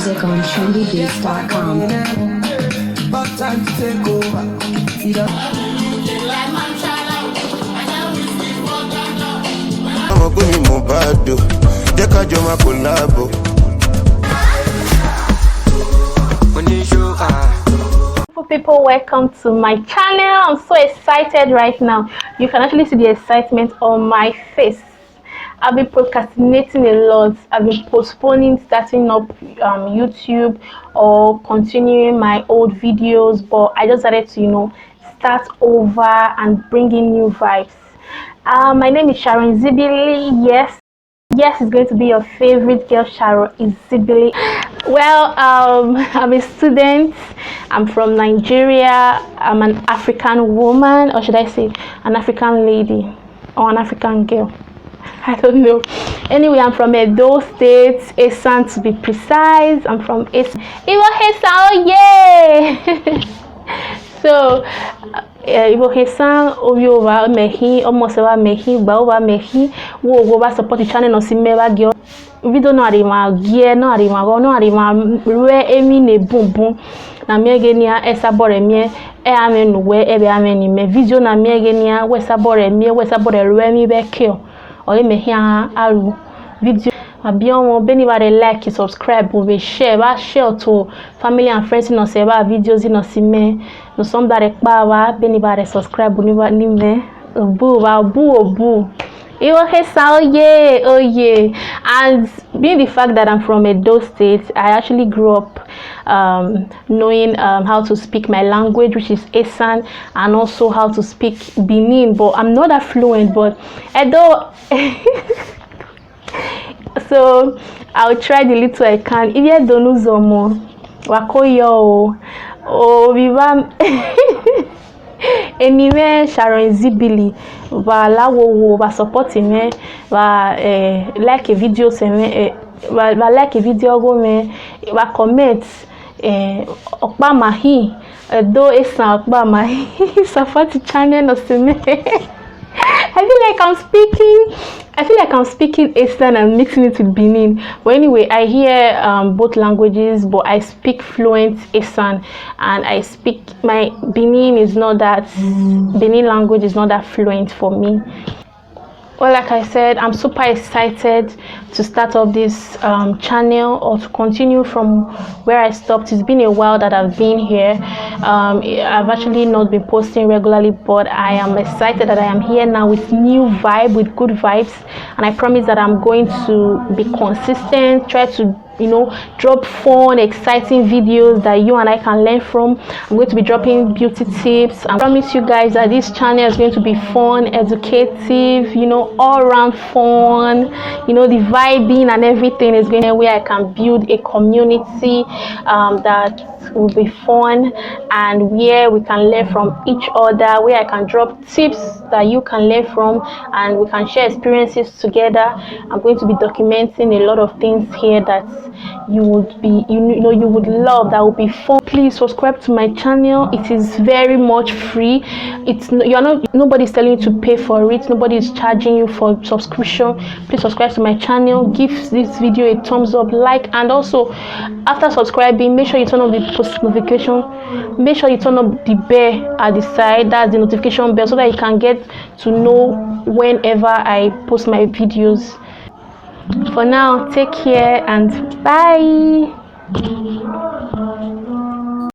music on trendybeats.com. People, welcome to my channel. I'm so excited right now. You can actually see the excitement on my face. I've been procrastinating a lot. I've been postponing starting up YouTube or continuing my old videos, but I just decided to start over and bring in new vibes. My name is Sharon Izibili. Yes, it's going to be your favorite girl, Sharon Izibili. Well, I'm a student. I'm from Nigeria. I'm an African woman, or should I say an African lady or an African girl? I don't know. Anyway, I'm from Edo State, ACNE to be precise. I'm from ACNE. Oh yeah! So, Ibo Hesan, Obiova, Mehi, almost over Mehi, Baova Mehi, wo ba support the channel no simeba girl. Video no arima, gear no arima, no arima, re emi ne boom boom. Na miegenia esabore mie, amen we ebe amen me video na miegenia we sabore mie, we sabore re mi be kill. Or Mehi aru video. Abion anybody like, subscribe, we share to family and friends in our videos in osime. No somebody bawa anybody subscribe ni me boo. Oh yeah. And being the fact that I'm from Edo State, I actually grew up knowing how to speak my language, which is ACNE, and also how to speak Benin, but I'm not that fluent, but Edo. So I'll try the little I can. If you don't know Zomo, Wakoyo, oh, Viva. Anyway, Sharon Izibili, va la wo va supporting me, va like a video va like a video go me, va comment okpa mahi, do esa okpa mahi, support the channel no se me. I feel like I'm speaking Eastern and mixing it with Benin. But anyway, I hear both languages, but I speak fluent Eastern, and I speak my Benin language is not that fluent for me. Well, like I said, I'm super excited to start up this channel, or to continue from where I stopped. It's been a while that I've been here. I've actually not been posting regularly, but I am excited that I am here now with new vibe, with good vibes, and I promise that I'm going to be consistent, try to drop fun, exciting videos that you and I can learn from. I'm going to be dropping beauty tips. I promise you guys that this channel is going to be fun, educative, all around fun, the vibing and everything is going to be where I can build a community that will be fun, and where we can learn from each other, where I can drop tips that you can learn from, and we can share experiences together. I'm going to be documenting a lot of things here that you would love, that would be fun. Please subscribe to my channel. It is very much free. Nobody's telling you to pay for it. Nobody is charging you for subscription. Please subscribe to my channel, give this video a thumbs up, like, and also after subscribing, make sure you turn on the post notification. Make sure you turn up the bell at the side, that's the notification bell, so that you can get to know whenever I post my videos. For now, take care and bye.